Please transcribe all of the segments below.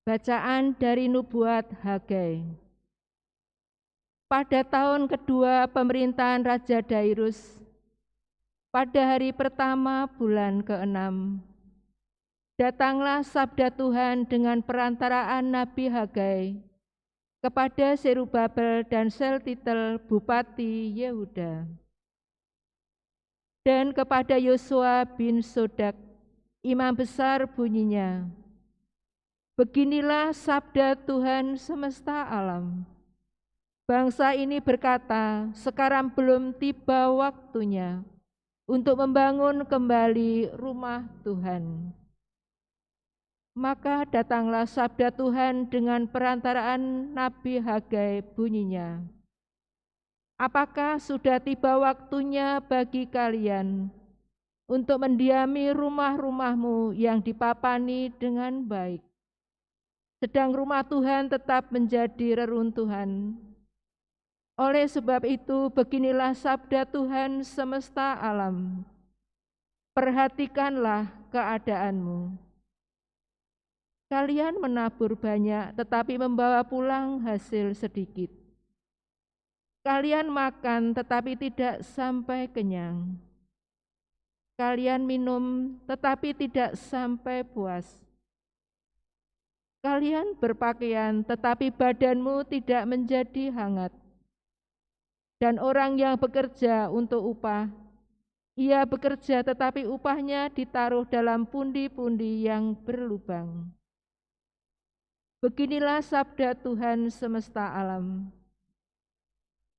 Bacaan dari Nubuat Hagai. Pada tahun kedua pemerintahan Raja Dairus, pada hari pertama bulan ke-6, datanglah sabda Tuhan dengan perantaraan Nabi Hagai kepada Serubabel dan Seltitel, Bupati Yehuda, dan kepada Yosua bin Sodak, Imam Besar bunyinya, beginilah sabda Tuhan semesta alam. Bangsa ini berkata, sekarang belum tiba waktunya untuk membangun kembali rumah Tuhan. Maka datanglah sabda Tuhan dengan perantaraan Nabi Hagai bunyinya, apakah sudah tiba waktunya bagi kalian untuk mendiami rumah-rumahmu yang dipapani dengan baik, sedang rumah Tuhan tetap menjadi reruntuhan? Oleh sebab itu, beginilah sabda Tuhan semesta alam. Perhatikanlah keadaanmu. Kalian menabur banyak, tetapi membawa pulang hasil sedikit. Kalian makan, tetapi tidak sampai kenyang. Kalian minum, tetapi tidak sampai puas. Kalian berpakaian, tetapi badanmu tidak menjadi hangat. Dan orang yang bekerja untuk upah, ia bekerja tetapi upahnya ditaruh dalam pundi-pundi yang berlubang. Beginilah sabda Tuhan semesta alam.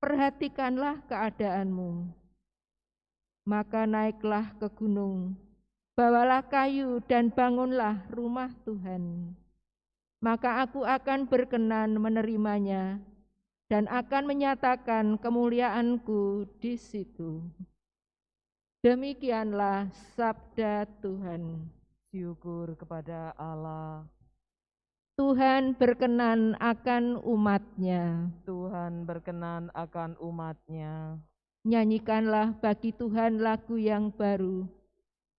Perhatikanlah keadaanmu. Maka naiklah ke gunung, bawalah kayu dan bangunlah rumah Tuhan. Maka aku akan berkenan menerimanya dan akan menyatakan kemuliaanku di situ. Demikianlah sabda Tuhan. Syukur kepada Allah. Tuhan berkenan akan umat-Nya. Tuhan berkenan akan umat-Nya. Nyanyikanlah bagi Tuhan lagu yang baru.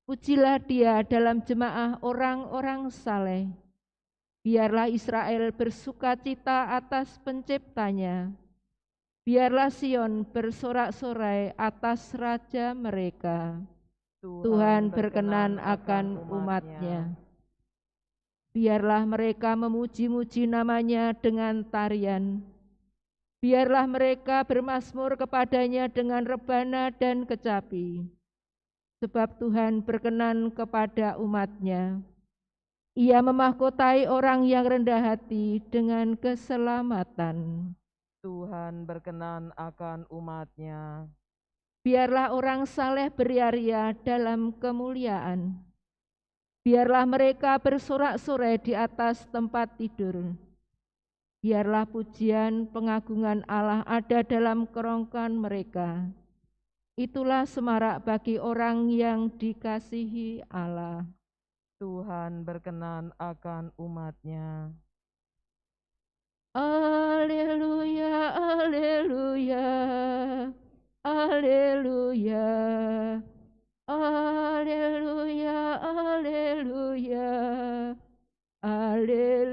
Pujilah Dia dalam jemaah orang-orang saleh. Biarlah Israel bersukacita atas penciptanya. Biarlah Sion bersorak-sorai atas Raja mereka. Tuhan berkenan akan umat-Nya. Biarlah mereka memuji-muji namanya dengan tarian. Biarlah mereka bermazmur kepadanya dengan rebana dan kecapi. Sebab Tuhan berkenan kepada umat-Nya. Ia memahkotai orang yang rendah hati dengan keselamatan. Tuhan berkenan akan umat-Nya. Biarlah orang saleh beria-ria dalam kemuliaan. Biarlah mereka bersorak-sorai di atas tempat tidur. Biarlah pujian pengagungan Allah ada dalam kerongkongan mereka. Itulah semarak bagi orang yang dikasihi Allah. Tuhan berkenan akan umat-Nya. Haleluya, haleluya, haleluya, haleluya, haleluya, haleluya. Haleluya,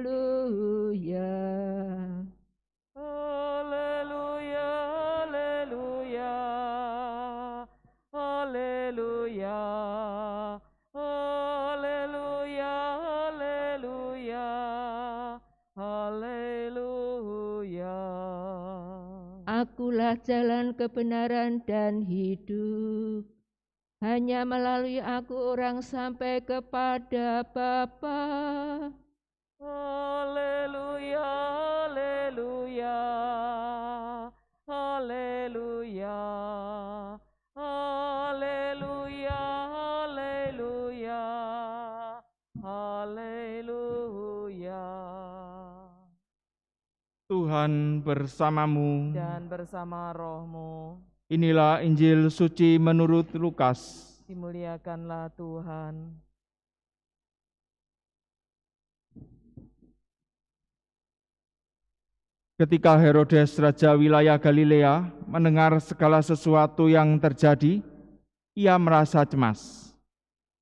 haleluya, haleluya, haleluya, haleluya, haleluya. Akulah jalan kebenaran dan hidup. Hanya melalui aku orang sampai kepada Bapa. Haleluya, haleluya, haleluya, haleluya, haleluya, haleluya. Tuhan bersamamu. Dan bersama rohmu. Inilah Injil suci menurut Lukas. Dimuliakanlah Tuhan. Ketika Herodes raja wilayah Galilea mendengar segala sesuatu yang terjadi, ia merasa cemas.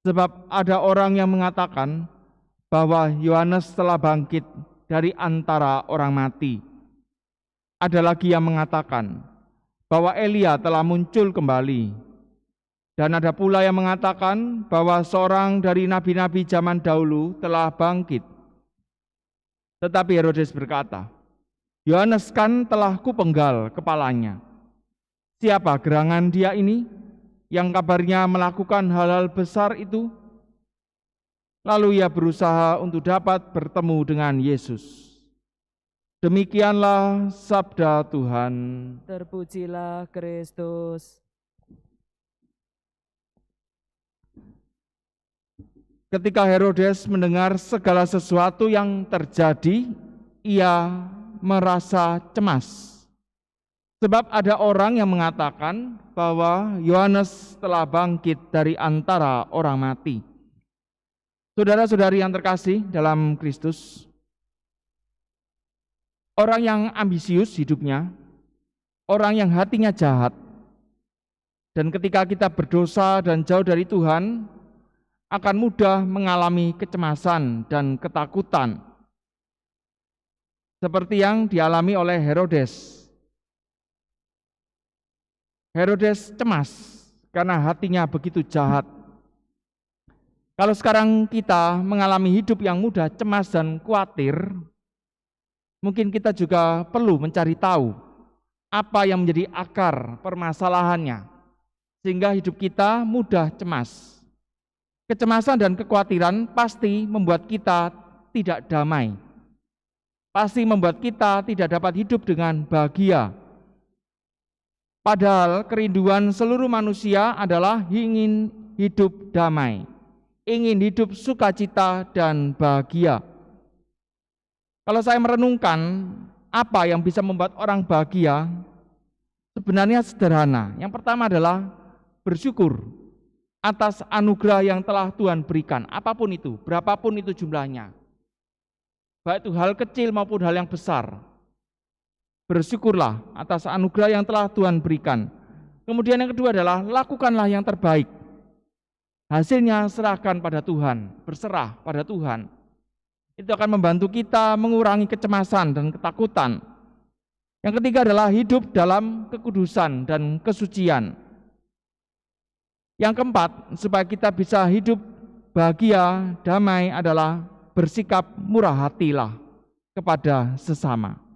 Sebab ada orang yang mengatakan bahwa Yohanes telah bangkit dari antara orang mati. Ada lagi yang mengatakan bahwa Elia telah muncul kembali. Dan ada pula yang mengatakan bahwa seorang dari nabi-nabi zaman dahulu telah bangkit. Tetapi Herodes berkata, Yohanes kan telah kupenggal kepalanya. Siapa gerangan dia ini yang kabarnya melakukan hal-hal besar itu? Lalu ia berusaha untuk dapat bertemu dengan Yesus. Demikianlah sabda Tuhan. Terpujilah Kristus. Ketika Herodes mendengar segala sesuatu yang terjadi, ia merasa cemas. Sebab ada orang yang mengatakan bahwa Yohanes telah bangkit dari antara orang mati. Saudara-saudari yang terkasih dalam Kristus, orang yang ambisius hidupnya, orang yang hatinya jahat, dan ketika kita berdosa dan jauh dari Tuhan, akan mudah mengalami kecemasan dan ketakutan, seperti yang dialami oleh Herodes. Herodes cemas karena hatinya begitu jahat. Kalau sekarang kita mengalami hidup yang mudah cemas dan khawatir, mungkin kita juga perlu mencari tahu apa yang menjadi akar permasalahannya, sehingga hidup kita mudah cemas. Kecemasan dan kekhawatiran pasti membuat kita tidak damai, pasti membuat kita tidak dapat hidup dengan bahagia. Padahal kerinduan seluruh manusia adalah ingin hidup damai, ingin hidup sukacita dan bahagia. Kalau saya merenungkan apa yang bisa membuat orang bahagia, sebenarnya sederhana. Yang pertama adalah bersyukur atas anugerah yang telah Tuhan berikan, apapun itu, berapapun itu jumlahnya. Baik itu hal kecil maupun hal yang besar. Bersyukurlah atas anugerah yang telah Tuhan berikan. Kemudian yang kedua adalah lakukanlah yang terbaik. Hasilnya serahkan pada Tuhan, berserah pada Tuhan. Itu akan membantu kita mengurangi kecemasan dan ketakutan. Yang ketiga adalah hidup dalam kekudusan dan kesucian. Yang keempat, supaya kita bisa hidup bahagia, damai adalah bersikap murah hatilah kepada sesama.